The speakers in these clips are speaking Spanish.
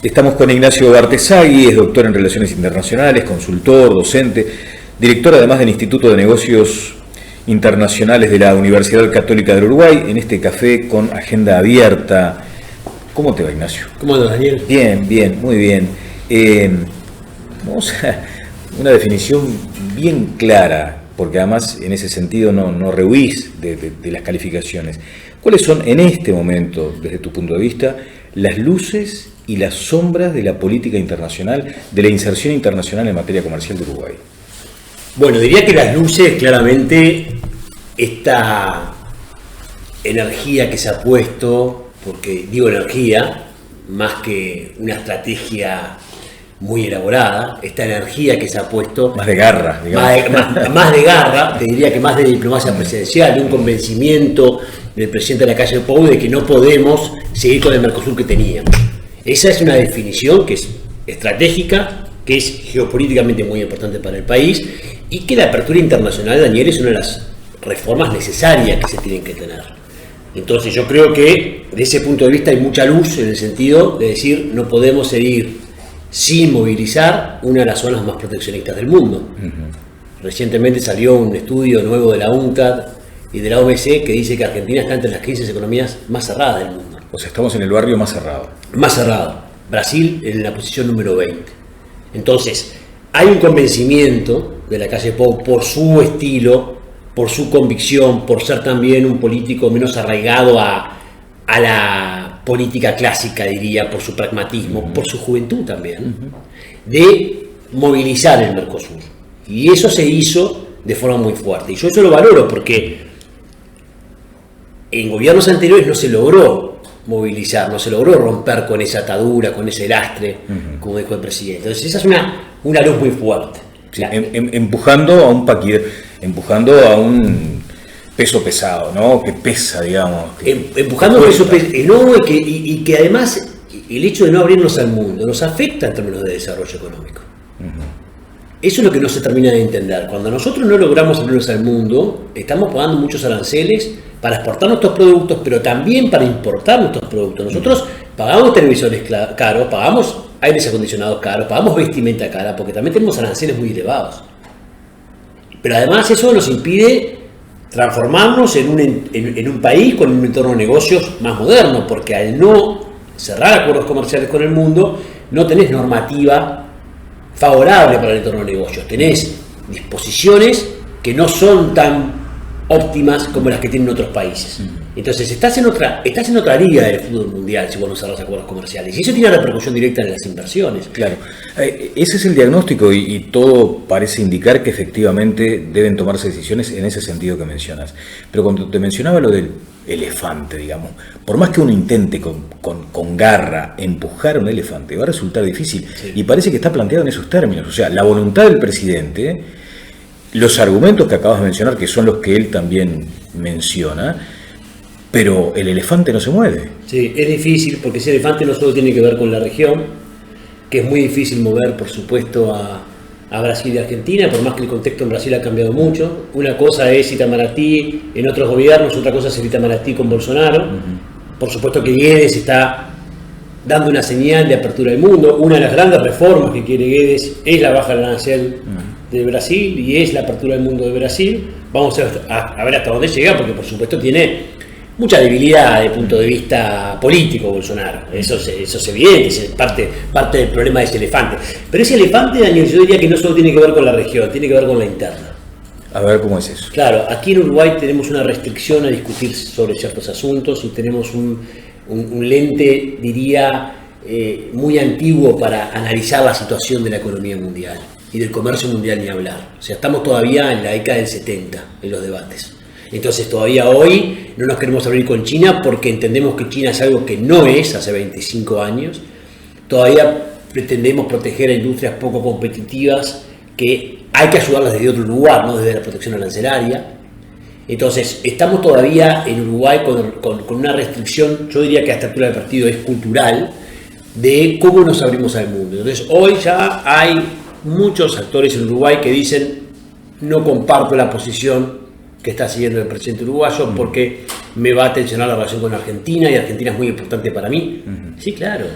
Estamos con Ignacio Bartesagui, es doctor en Relaciones Internacionales, consultor, docente, director además del Instituto de Negocios Internacionales de la Universidad Católica del Uruguay, en este café con agenda abierta. ¿Cómo te va, Ignacio? ¿Cómo andas, Daniel? Bien, muy bien. Vamos a una definición bien clara, porque además en ese sentido no rehuís de las calificaciones. ¿Cuáles son en este momento, desde tu punto de vista, las luces y las sombras de la política internacional, de la inserción internacional en materia comercial de Uruguay? Bueno, diría que las luces, claramente, esta energía que se ha puesto, porque digo energía, más que una estrategia muy elaborada, esta energía que se ha puesto... Más de garra, digamos. Más de garra, te diría que más de diplomacia presidencial, de un convencimiento del presidente de la calle Pou de que no podemos seguir con el Mercosur que teníamos. Esa es una definición que es estratégica, que es geopolíticamente muy importante para el país y que la apertura internacional, Daniel, es una de las reformas necesarias que se tienen que tener. Entonces yo creo que de ese punto de vista hay mucha luz en el sentido de decir no podemos seguir sin movilizar una de las zonas más proteccionistas del mundo. Recientemente salió un estudio nuevo de la UNCTAD y de la OMC que dice que Argentina está entre las 15 economías más cerradas del mundo. O sea, estamos en el barrio más cerrado. Más cerrado. Brasil en la posición número 20. Entonces, hay un convencimiento de la calle Pou por su estilo, por su convicción, por ser también un político menos arraigado a la política clásica, diría, por su pragmatismo, por su juventud también, de movilizar el Mercosur. Y eso se hizo de forma muy fuerte. Y yo eso lo valoro porque en gobiernos anteriores no se logró movilizar, no se logró romper con esa atadura, con ese lastre, como dijo el presidente. Entonces esa es una luz muy fuerte. Sí, empujando a un peso pesado, ¿no? Que pesa, digamos. Empujando un peso pesado, no, y que además el hecho de no abrirnos al mundo nos afecta en términos de desarrollo económico. Eso es lo que no se termina de entender. Cuando nosotros no logramos abrirnos al mundo, estamos pagando muchos aranceles para exportar nuestros productos, pero también para importar nuestros productos. Nosotros pagamos televisores caros, pagamos aires acondicionados caros, pagamos vestimenta cara, porque también tenemos aranceles muy elevados. Pero además eso nos impide transformarnos en un país con un entorno de negocios más moderno, porque al no cerrar acuerdos comerciales con el mundo, no tenés normativa favorable para el entorno de negocios. Tenés disposiciones que no son tan óptimas como las que tienen otros países. Entonces estás en otra liga del fútbol mundial si vos no cerrás acuerdos comerciales. Y eso tiene repercusión directa en las inversiones. Claro. Ese es el diagnóstico y todo parece indicar que efectivamente deben tomarse decisiones en ese sentido que mencionas. Pero cuando te mencionaba lo del elefante, digamos, por más que uno intente con garra empujar un elefante, va a resultar difícil. Sí. Y parece que está planteado en esos términos. O sea, la voluntad del presidente, los argumentos que acabas de mencionar, que son los que él también menciona, pero el elefante no se mueve. Sí, es difícil porque ese elefante no solo tiene que ver con la región, que es muy difícil mover, por supuesto, a Brasil y Argentina, por más que el contexto en Brasil ha cambiado mucho. Una cosa es Itamaraty en otros gobiernos, otra cosa es el Itamaraty con Bolsonaro. Por supuesto que Guedes está dando una señal de apertura del mundo. Una de las grandes reformas que quiere Guedes es la baja del arancel de Brasil y es la apertura del mundo de Brasil. Vamos a ver hasta dónde llega, porque por supuesto tiene mucha debilidad desde el punto de vista político Bolsonaro. Eso es evidente, es parte del problema de ese elefante. Pero ese elefante, Daniel, yo diría que no solo tiene que ver con la región, tiene que ver con la interna. A ver, ¿cómo es eso? Claro, aquí en Uruguay tenemos una restricción a discutir sobre ciertos asuntos y tenemos un lente, diría, muy antiguo para analizar la situación de la economía mundial y del comercio mundial ni hablar. O sea, estamos todavía en la década del 70 en los debates. Entonces todavía hoy no nos queremos abrir con China porque entendemos que China es algo que no es hace 25 años. Todavía pretendemos proteger a industrias poco competitivas que hay que ayudarlas desde otro lugar, no desde la protección arancelaria. Entonces estamos todavía en Uruguay con una restricción, yo diría que a esta altura del partido es cultural, de cómo nos abrimos al mundo. Entonces hoy ya hay muchos actores en Uruguay que dicen no comparto la posición que está siguiendo el presidente uruguayo porque me va a tensionar la relación con Argentina y Argentina es muy importante para mí. Sí, claro.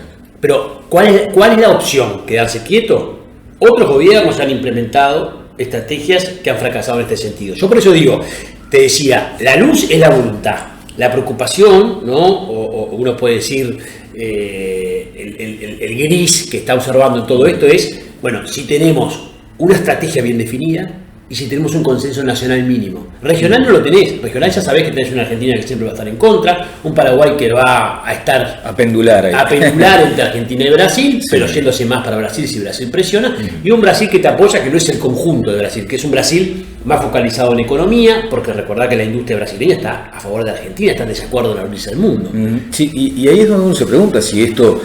Pero, ¿cuál es la opción? ¿Quedarse quieto? Otros gobiernos han implementado estrategias que han fracasado en este sentido. Yo por eso digo, te decía, la luz es la voluntad. La preocupación, ¿no? O uno puede decir, el gris que está observando en todo esto es, bueno, si tenemos una estrategia bien definida y si tenemos un consenso nacional mínimo. Regional no lo tenés. Regional ya sabés que tenés una Argentina que siempre va a estar en contra, un Paraguay que va a estar a pendular entre Argentina y Brasil, sí, pero yéndose más para Brasil si Brasil presiona, y un Brasil que te apoya, que no es el conjunto de Brasil, que es un Brasil más focalizado en economía, porque recordá que la industria brasileña está a favor de Argentina, está en desacuerdo en abrirse al mundo. Sí, y ahí es donde uno se pregunta si esto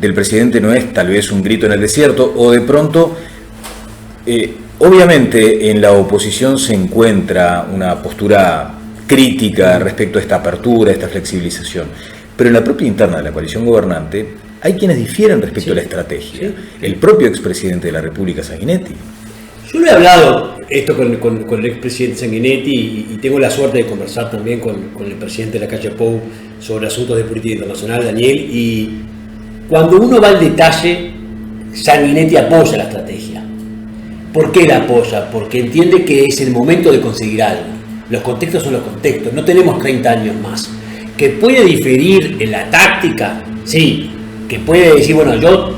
del presidente no es tal vez un grito en el desierto, o de pronto... obviamente en la oposición se encuentra una postura crítica respecto a esta apertura, a esta flexibilización, pero en la propia interna de la coalición gobernante hay quienes difieren respecto a la estrategia. Sí. El propio expresidente de la República, Sanguinetti. Yo lo he hablado esto con el expresidente Sanguinetti y tengo la suerte de conversar también con el presidente de la calle Pou sobre asuntos de política internacional, Daniel, y cuando uno va al detalle, Sanguinetti apoya la estrategia. ¿Por qué la apoya? Porque entiende que es el momento de conseguir algo. Los contextos son los contextos, no tenemos 30 años más. Que puede diferir en la táctica, sí. Que puede decir, bueno, yo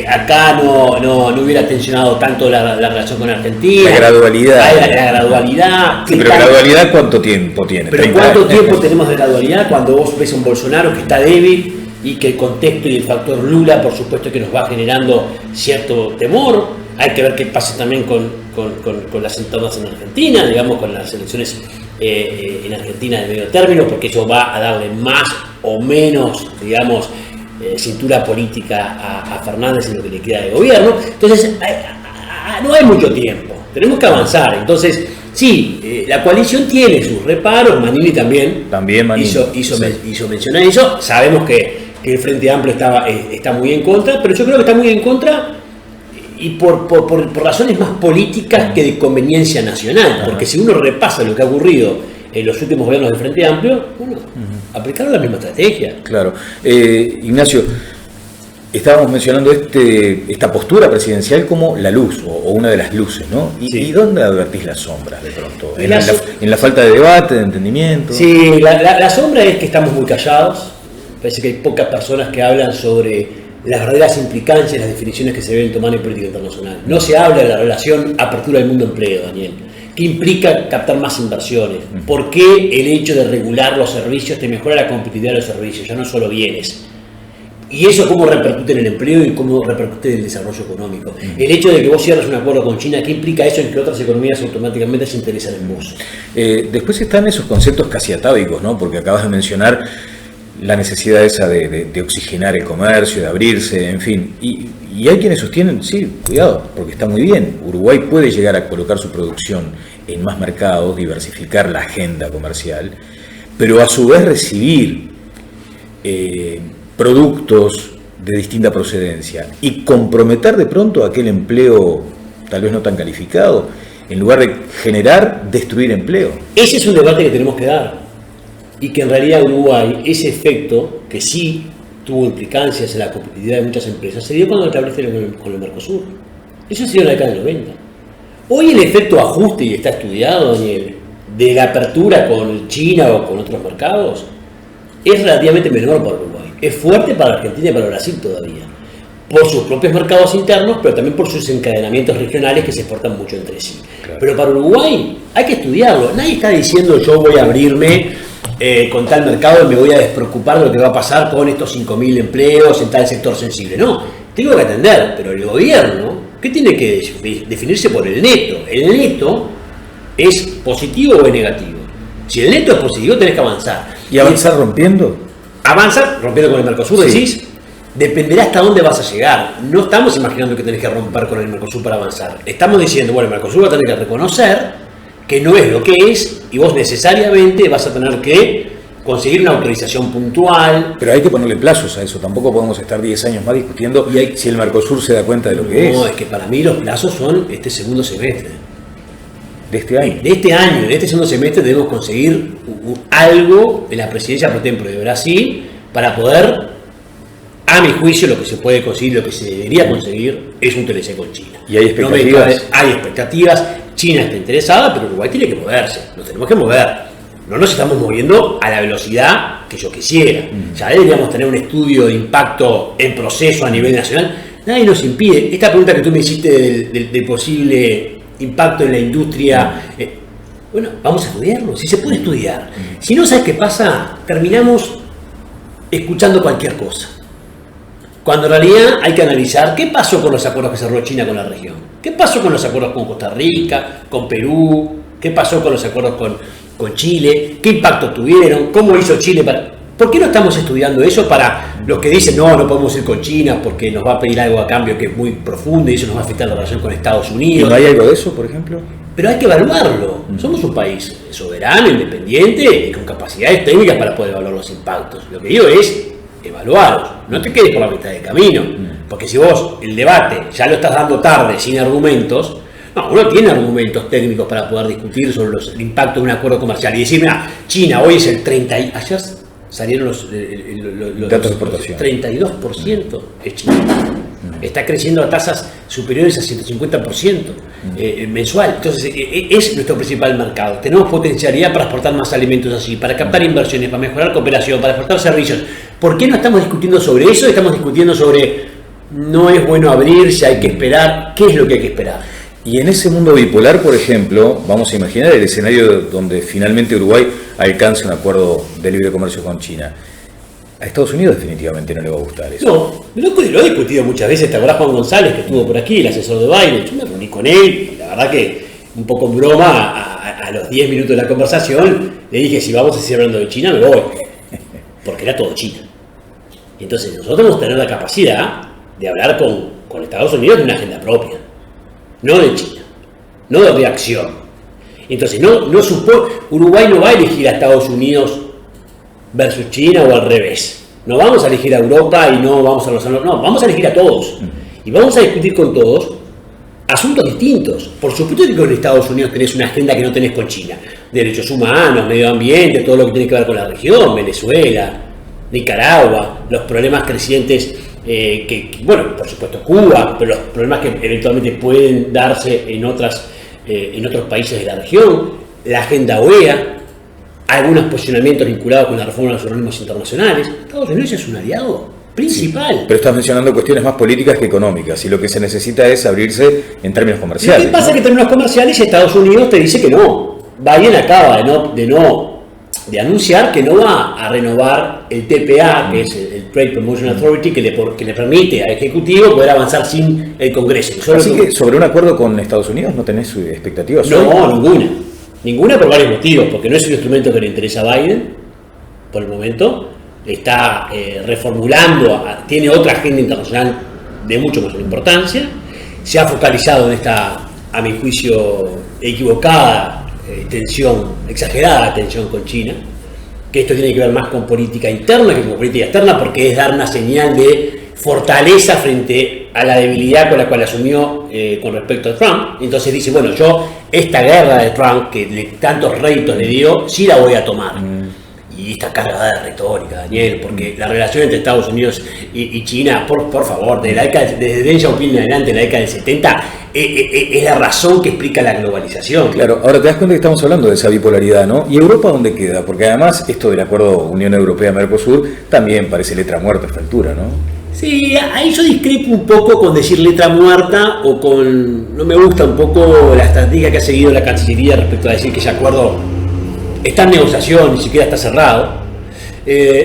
acá no hubiera tensionado tanto la relación con Argentina. La gradualidad. La gradualidad. Sí, pero gradualidad, ¿cuánto tiempo tiene? Pero ¿cuánto tiempo tenemos de gradualidad cuando vos ves a un Bolsonaro que está débil y que el contexto y el factor Lula, por supuesto, que nos va generando cierto temor? Hay que ver qué pasa también con las internas en Argentina, digamos, con las elecciones en Argentina de medio término, porque eso va a darle más o menos, digamos, cintura política a Fernández en lo que le queda de gobierno. Entonces, no hay mucho tiempo, tenemos que avanzar. Entonces, sí, la coalición tiene sus reparos, Manini también Manini. hizo mención a eso. Sabemos que el Frente Amplio está muy en contra, pero yo creo que está muy en contra y por razones más políticas que de conveniencia nacional, porque si uno repasa lo que ha ocurrido en los últimos gobiernos del Frente Amplio, bueno, aplicaron la misma estrategia. Claro. Ignacio, estábamos mencionando esta postura presidencial como la luz, o una de las luces, ¿no? ¿Y dónde advertís las sombras de pronto? ¿En la falta de debate, de entendimiento? Sí, la sombra es que estamos muy callados. Parece que hay pocas personas que hablan sobre las verdaderas implicancias, las definiciones que se deben tomar en política internacional. No se habla de la relación apertura del mundo empleo, Daniel. ¿Qué implica captar más inversiones? ¿Por qué el hecho de regular los servicios te mejora la competitividad de los servicios? Ya no solo bienes. Y eso cómo repercute en el empleo y cómo repercute en el desarrollo económico. El hecho de que vos cierres un acuerdo con China, ¿qué implica eso en que otras economías automáticamente se interesan en vos? Después están esos conceptos casi atávicos, ¿no? Porque acabas de mencionar la necesidad esa de oxigenar el comercio, de abrirse, en fin. Y hay quienes sostienen, sí, cuidado, porque está muy bien. Uruguay puede llegar a colocar su producción en más mercados, diversificar la agenda comercial, pero a su vez recibir productos de distinta procedencia y comprometer de pronto aquel empleo tal vez no tan calificado, en lugar de generar, destruir empleo. Ese es un debate que tenemos que dar. Y que en realidad Uruguay, ese efecto, que sí tuvo implicancias en la competitividad de muchas empresas, se dio cuando establecieron con el Mercosur. Eso se dio en la década del 90. Hoy el efecto ajuste, y está estudiado, Daniel, de la apertura con China o con otros mercados, es relativamente menor para Uruguay. Es fuerte para Argentina y para Brasil todavía, por sus propios mercados internos, pero también por sus encadenamientos regionales que se exportan mucho entre sí. Claro. Pero para Uruguay hay que estudiarlo. Nadie está diciendo yo voy a abrirme con tal mercado y me voy a despreocupar de lo que va a pasar con estos 5.000 empleos en tal sector sensible. No, tengo que atender, pero el gobierno, ¿qué tiene que definirse por el neto? El neto es positivo o es negativo. Si el neto es positivo, tenés que avanzar. ¿Y avanzar rompiendo? Avanzar rompiendo con el Mercosur, sí. Decís, dependerá hasta dónde vas a llegar. No estamos imaginando que tenés que romper con el Mercosur para avanzar. Estamos diciendo, bueno, el Mercosur va a tener que reconocer que no es lo que es, y vos necesariamente vas a tener que conseguir una autorización puntual. Pero hay que ponerle plazos a eso, tampoco podemos estar 10 años más discutiendo si el Mercosur se da cuenta de lo que es. No, es que para mí los plazos son este segundo semestre. ¿De este año? De este segundo semestre debemos conseguir algo en la presidencia pro tempore de Brasil para poder a mi juicio, lo que se puede conseguir, lo que se debería conseguir, es un TLC con China. ¿Y hay expectativas? Hay expectativas, China está interesada, pero Uruguay tiene que moverse, nos tenemos que mover. No nos estamos moviendo a la velocidad que yo quisiera. Ya deberíamos tener un estudio de impacto en proceso a nivel nacional. Nadie nos impide. Esta pregunta que tú me hiciste del posible impacto en la industria, bueno, vamos a estudiarlo, si se puede estudiar. Si no, ¿sabes qué pasa? Terminamos escuchando cualquier cosa. Cuando en realidad hay que analizar qué pasó con los acuerdos que cerró China con la región. ¿Qué pasó con los acuerdos con Costa Rica, con Perú? ¿Qué pasó con los acuerdos con Chile? ¿Qué impacto tuvieron? ¿Cómo hizo Chile para...? ¿Por qué no estamos estudiando eso para los que dicen no podemos ir con China porque nos va a pedir algo a cambio que es muy profundo y eso nos va a afectar la relación con Estados Unidos? ¿Y no hay algo de eso, por ejemplo? Pero hay que evaluarlo. Somos un país soberano, independiente y con capacidades técnicas para poder evaluar los impactos. Lo que digo es evaluarlos. No te quedes por la mitad del camino. Porque si vos el debate ya lo estás dando tarde, sin argumentos, no, uno tiene argumentos técnicos para poder discutir sobre el impacto de un acuerdo comercial y decir, mira, China hoy es el 30%, ayer salieron los datos de exportación. 32% es China. Está creciendo a tasas superiores a 150% mensual. Entonces, es nuestro principal mercado. Tenemos potencialidad para exportar más alimentos así, para captar inversiones, para mejorar cooperación, para exportar servicios. ¿Por qué no estamos discutiendo sobre eso? Estamos discutiendo sobre no es bueno abrirse, hay que esperar. ¿Qué es lo que hay que esperar? Y en ese mundo bipolar, por ejemplo, vamos a imaginar el escenario donde finalmente Uruguay alcance un acuerdo de libre comercio con China. A Estados Unidos definitivamente no le va a gustar eso. No, lo he discutido muchas veces. ¿Te acordás Juan González, que estuvo por aquí, el asesor de Biden? Yo me reuní con él y la verdad que un poco en broma, a los 10 minutos de la conversación, le dije, si vamos a seguir hablando de China, me voy. Porque era todo China. Y entonces nosotros vamos a tener la capacidad de hablar con Estados Unidos de una agenda propia. No de China, no de reacción. Entonces, Uruguay no va a elegir a Estados Unidos versus China o al revés. No vamos a elegir a Europa y no vamos a los... No, vamos a elegir a todos. Y vamos a discutir con todos asuntos distintos. Por supuesto que con Estados Unidos tenés una agenda que no tenés con China. Derechos humanos, medio ambiente, todo lo que tiene que ver con la región, Venezuela, Nicaragua, los problemas crecientes... bueno, por supuesto Cuba, pero los problemas que eventualmente pueden darse en otros países de la región, la agenda OEA, algunos posicionamientos vinculados con la reforma de los organismos internacionales. Estados Unidos es un aliado principal. Sí, pero estás mencionando cuestiones más políticas que económicas y lo que se necesita es abrirse en términos comerciales. ¿Qué pasa? Que en términos comerciales Estados Unidos te dice que no. Biden acaba de anunciar que no va a renovar el TPA, que es el Trade Promotion Authority, que le permite al Ejecutivo poder avanzar sin el Congreso. Así que sobre un acuerdo con Estados Unidos no tenés expectativas. No, ninguna por varios motivos, porque no es un instrumento que le interesa a Biden por el momento, está reformulando, tiene otra agenda internacional de mucho mayor importancia, se ha focalizado en esta, a mi juicio, equivocada exagerada tensión con China, que esto tiene que ver más con política interna que con política externa, porque es dar una señal de fortaleza frente a la debilidad con la cual asumió con respecto a Trump. Entonces dice, bueno, yo esta guerra de Trump, que tantos réditos le dio, sí la voy a tomar. Y está cargada de retórica, Daniel, porque la relación entre Estados Unidos y China, por favor, desde Deng Xiaoping en adelante, en la década del 70, es la razón que explica la globalización. Claro, ahora te das cuenta que estamos hablando de esa bipolaridad, ¿no? ¿Y Europa dónde queda? Porque además esto del acuerdo Unión Europea-Mercosur también parece letra muerta a esta altura, ¿no? Sí, ahí yo discrepo un poco con decir letra muerta o con... No me gusta un poco la estrategia que ha seguido la Cancillería respecto a decir que ese acuerdo está en negociación, ni siquiera está cerrado.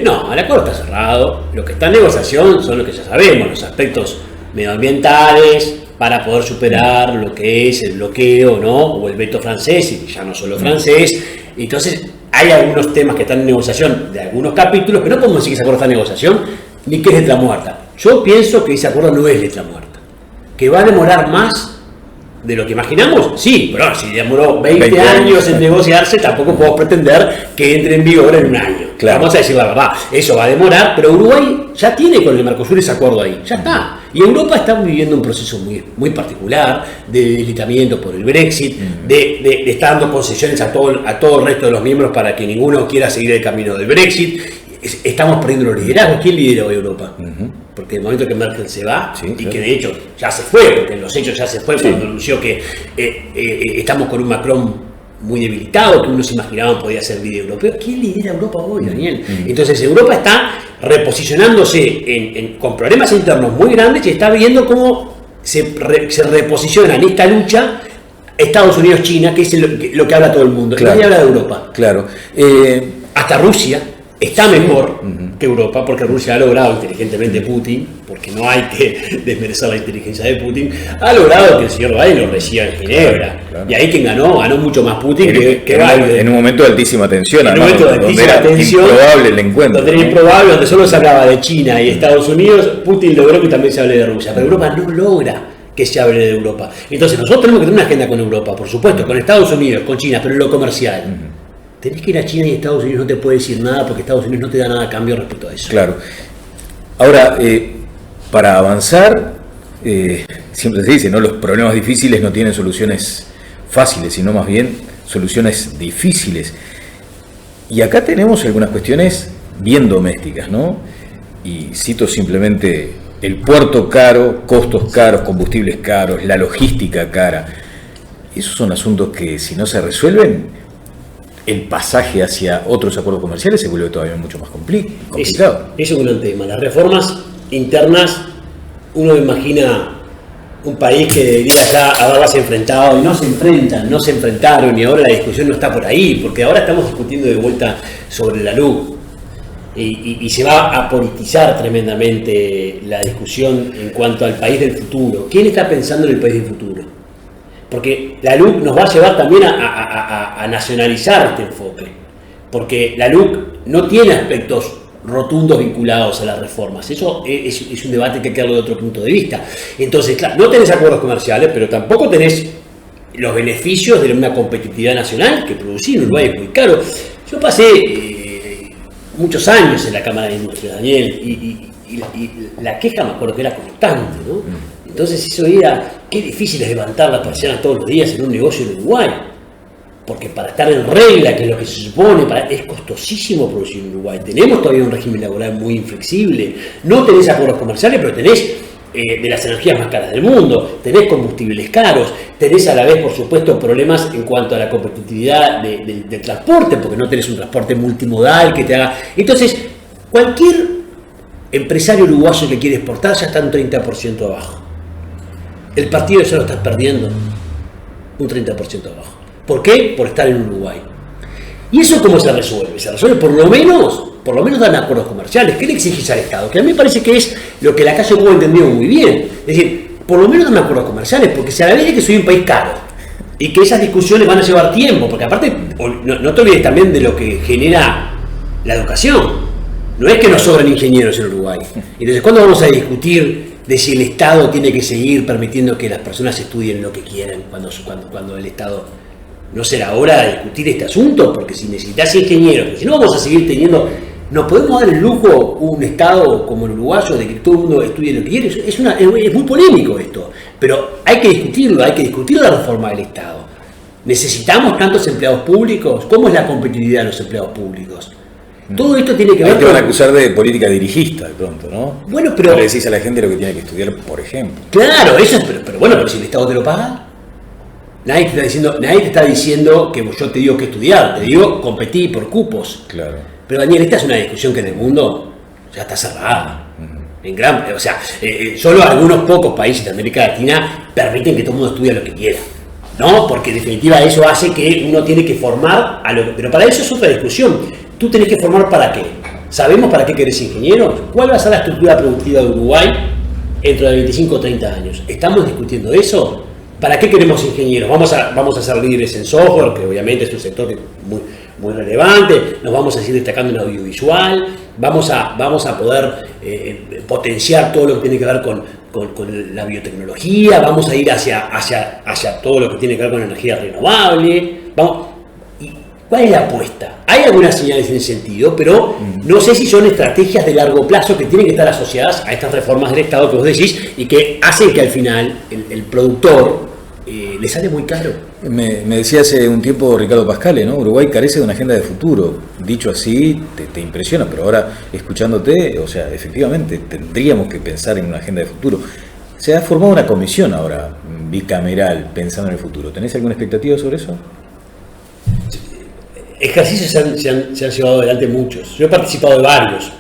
No, el acuerdo está cerrado. Lo que está en negociación son lo que ya sabemos, los aspectos medioambientales para poder superar lo que es el bloqueo, ¿no? O el veto francés, y ya no solo francés. Entonces, hay algunos temas que están en negociación de algunos capítulos, que no podemos decir que ese acuerdo está en negociación, ni que es letra muerta. Yo pienso que ese acuerdo no es letra muerta. Que va a demorar más de lo que imaginamos, sí, pero si demoró 20 años en negociarse, tampoco podemos pretender que entre en vigor en un año. Claro. Vamos a decir la verdad, eso va a demorar, pero Uruguay ya tiene con el Mercosur ese acuerdo ahí, ya está. Y Europa está viviendo un proceso muy particular de debilitamiento por el Brexit, de estar dando concesiones a todo el resto de los miembros para que ninguno quiera seguir el camino del Brexit. Estamos perdiendo los liderazgos. ¿Quién lidera hoy Europa? porque el momento que Merkel se va, Sí, y claro. que de hecho ya se fue, porque en los hechos ya se fue, cuando anunció que estamos con un Macron muy debilitado, que uno se imaginaba podía ser líder europeo. ¿Quién lidera Europa hoy, Daniel? Entonces Europa está reposicionándose con problemas internos muy grandes y está viendo cómo se reposiciona en esta lucha Estados Unidos-China, que es lo que habla todo el mundo. Claro. Nadie habla de Europa. Claro. Hasta Rusia está mejor que Europa, porque Rusia ha logrado inteligentemente Putin, porque no hay que desmerecer la inteligencia de Putin, ha logrado que el señor Biden lo reciba en Ginebra. Claro. Y ahí quien ganó mucho más Putin que Biden. En un momento de altísima tensión, En un momento de donde altísima era tensión, improbable el encuentro. donde era improbable, donde solo se hablaba de China y Estados Unidos, Putin logró que también se hable de Rusia, pero Europa no logra que se hable de Europa. Entonces nosotros tenemos que tener una agenda con Europa, por supuesto, con Estados Unidos, con China, pero en lo comercial. Tenés que ir a China y Estados Unidos no te puede decir nada porque Estados Unidos no te da nada a cambio respecto a eso. Claro. Ahora, para avanzar, siempre se dice, ¿no? Los problemas difíciles no tienen soluciones fáciles, sino más bien soluciones difíciles. Y acá tenemos algunas cuestiones bien domésticas, ¿no? Y cito simplemente el puerto caro, costos caros, combustibles caros, la logística cara. Esos son asuntos que si no se resuelven, el pasaje hacia otros acuerdos comerciales se vuelve todavía mucho más complicado. Eso es un gran tema. Las reformas internas, uno imagina un país que debería ya haberlas enfrentado y no se enfrentaron y ahora la discusión no está por ahí, porque ahora estamos discutiendo de vuelta sobre la luz y se va a politizar tremendamente la discusión en cuanto al país del futuro. ¿Quién está pensando en el país del futuro? Porque la LUC nos va a llevar también a nacionalizar este enfoque, porque la LUC no tiene aspectos rotundos vinculados a las reformas. Eso es un debate que hay que verlo de otro punto de vista. Entonces, claro, no tenés acuerdos comerciales, pero tampoco tenés los beneficios de una competitividad nacional que producir en Uruguay es muy caro. Yo pasé muchos años en la Cámara de Industria, Daniel, y la queja me acuerdo que era constante, ¿no? Entonces eso era, qué difícil es levantar la persiana todos los días en un negocio en Uruguay, porque para estar en regla, que es lo que se supone, es costosísimo producir en Uruguay. Tenemos todavía un régimen laboral muy inflexible, no tenés acuerdos comerciales, pero tenés de las energías más caras del mundo, tenés combustibles caros, tenés a la vez, por supuesto, problemas en cuanto a la competitividad del transporte, porque no tenés un transporte multimodal que te haga... Entonces, cualquier empresario uruguayo que quiere exportar ya está un 30% abajo. El partido ya lo estás perdiendo un 30% abajo. ¿Por qué? Por estar en Uruguay. ¿Y eso cómo se resuelve? Se resuelve por lo menos dan acuerdos comerciales. ¿Qué le exigís al Estado? Que a mí me parece que es lo que la calle Cuba entendió muy bien. Es decir, por lo menos dan acuerdos comerciales, porque si a la vez de que soy un país caro y que esas discusiones van a llevar tiempo, porque aparte, no te olvides también de lo que genera la educación. No es que nos sobren ingenieros en Uruguay. Entonces, ¿cuándo vamos a discutir de si el Estado tiene que seguir permitiendo que las personas estudien lo que quieran cuando el Estado... No será hora de discutir este asunto, porque si necesitas ingenieros, porque si no vamos a seguir teniendo... ¿Nos podemos dar el lujo un Estado como el uruguayo de que todo el mundo estudie lo que quiere? Es muy polémico esto, pero hay que discutirlo, hay que discutir la reforma del Estado. ¿Necesitamos tantos empleados públicos? ¿Cómo es la competitividad de los empleados públicos? Todo esto tiene que ver con... Te van a acusar de política dirigista de pronto, ¿no? Bueno, pero... No le decís a la gente lo que tiene que estudiar, por ejemplo. Claro, eso es... Pero si el Estado te lo paga... Nadie te está diciendo que yo te digo que estudiar, te digo competir por cupos. Claro. Pero Daniel, esta es una discusión que en el mundo ya está cerrada. Solo algunos pocos países de América Latina permiten que todo el mundo estudie lo que quiera. ¿No? Porque en definitiva eso hace que uno tiene que formar a lo... Pero para eso es otra discusión. Tú tenés que formar ¿para qué? ¿Sabemos para qué querés ingenieros? ¿Cuál va a ser la estructura productiva de Uruguay dentro de 25 o 30 años? ¿Estamos discutiendo eso? ¿Para qué queremos ingenieros? Vamos a ser líderes en software, que obviamente es un sector muy relevante, nos vamos a seguir destacando en audiovisual, vamos a poder potenciar todo lo que tiene que ver con la biotecnología, vamos a ir hacia todo lo que tiene que ver con energía renovable. ¿Cuál es la apuesta? Hay algunas señales en ese sentido, pero no sé si son estrategias de largo plazo que tienen que estar asociadas a estas reformas del Estado que vos decís y que hacen que al final el productor le sale muy caro. Me decía hace un tiempo Ricardo Pascale, ¿no? Uruguay carece de una agenda de futuro. Dicho así, te impresiona, pero ahora escuchándote, o sea, efectivamente tendríamos que pensar en una agenda de futuro. Se ha formado una comisión ahora, bicameral, pensando en el futuro. ¿Tenés alguna expectativa sobre eso? Ejercicios se han llevado adelante muchos. Yo he participado de varios.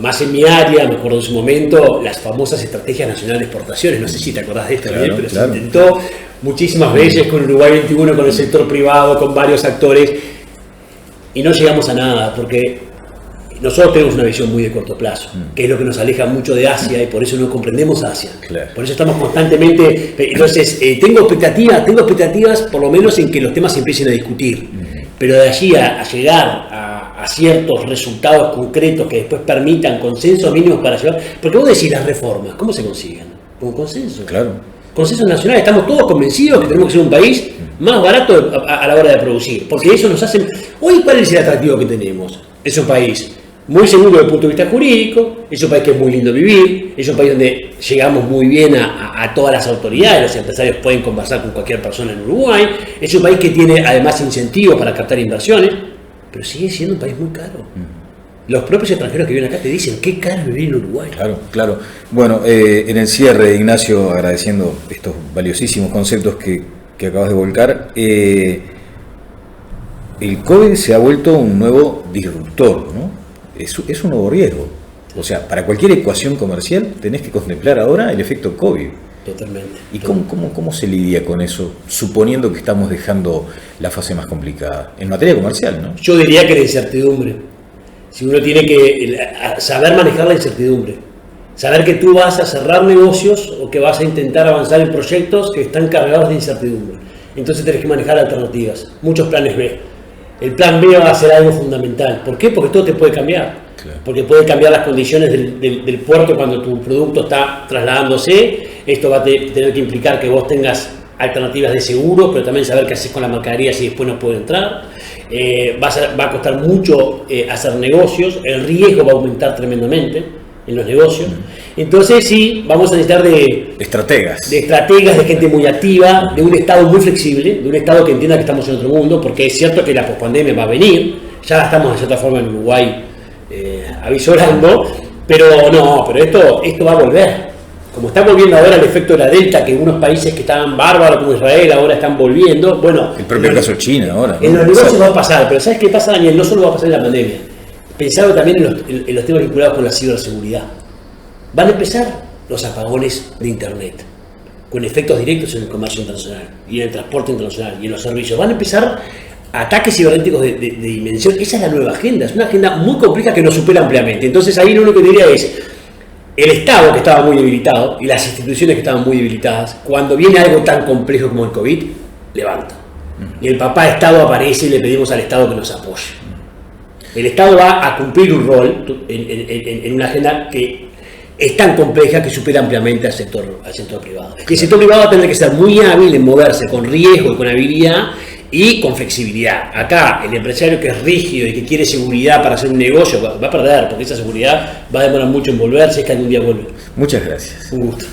Más en mi área, me acuerdo en su momento, las famosas estrategias nacionales de exportaciones. No sé si te acordás de esto, claro, pero claro. Se intentó muchísimas veces con Uruguay 21, con el sector privado, con varios actores, y no llegamos a nada, porque nosotros tenemos una visión muy de corto plazo, que es lo que nos aleja mucho de Asia, y por eso no comprendemos Asia. Claro. Por eso estamos constantemente... Entonces, tengo expectativas por lo menos en que los temas se empiecen a discutir, pero de allí a llegar a ciertos resultados concretos que después permitan consensos mínimos para llevar... Porque vos decís las reformas, ¿cómo se consiguen? Con consenso. Claro. Consenso nacional, estamos todos convencidos que tenemos que ser un país más barato a la hora de producir, porque eso nos hace... Hoy, ¿cuál es el atractivo que tenemos? Es un país muy seguro desde el punto de vista jurídico, es un país que es muy lindo vivir, es un país donde llegamos muy bien a todas las autoridades, los empresarios pueden conversar con cualquier persona en Uruguay, es un país que tiene además incentivos para captar inversiones, pero sigue siendo un país muy caro. Los propios extranjeros que viven acá te dicen qué caro es vivir en Uruguay. Claro, claro. Bueno, en el cierre, Ignacio, agradeciendo estos valiosísimos conceptos que acabas de volcar, el COVID se ha vuelto un nuevo disruptor, ¿no? Es un nuevo riesgo. O sea, para cualquier ecuación comercial tenés que contemplar ahora el efecto COVID. Totalmente. ¿Y cómo se lidia con eso, suponiendo que estamos dejando la fase más complicada? En materia comercial, ¿no? Yo diría que la incertidumbre. Si uno tiene que saber manejar la incertidumbre, saber que tú vas a cerrar negocios o que vas a intentar avanzar en proyectos que están cargados de incertidumbre. Entonces tenés que manejar alternativas, muchos planes B. El plan B va a ser algo fundamental. ¿Por qué? Porque todo te puede cambiar. Claro. Porque puede cambiar las condiciones del puerto cuando tu producto está trasladándose. Esto va a tener que implicar que vos tengas alternativas de seguro, pero también saber qué haces con la mercadería si después no puede entrar. Va a costar mucho hacer negocios, el riesgo va a aumentar tremendamente en los negocios. Entonces sí, vamos a necesitar de estrategas, de gente muy activa, de un Estado muy flexible, de un Estado que entienda que estamos en otro mundo, porque es cierto que la pospandemia va a venir, ya la estamos de cierta forma en Uruguay avisorando, pero esto va a volver. Como está volviendo ahora el efecto de la Delta, que unos países que estaban bárbaros como Israel ahora están volviendo, bueno... El propio caso de China ahora, ¿no? En los negocios va a pasar, pero ¿sabes qué pasa, Daniel? No solo va a pasar en la pandemia. Pensado también en los temas vinculados con la ciberseguridad. Van a empezar los apagones de Internet, con efectos directos en el comercio internacional, y en el transporte internacional, y en los servicios. Van a empezar ataques cibernéticos de dimensión. Esa es la nueva agenda, es una agenda muy compleja que nos supera ampliamente. Entonces ahí lo único que diría es... El Estado, que estaba muy debilitado, y las instituciones que estaban muy debilitadas, cuando viene algo tan complejo como el COVID, levanta. Y el papá Estado aparece y le pedimos al Estado que nos apoye. El Estado va a cumplir un rol en una agenda que es tan compleja que supera ampliamente al sector privado. Y el sector privado va a tener que ser muy hábil en moverse con riesgo y con habilidad y con flexibilidad. Acá, el empresario que es rígido y que quiere seguridad para hacer un negocio va a perder, porque esa seguridad va a demorar mucho en volverse, es que algún día vuelve. Muchas gracias. Un gusto.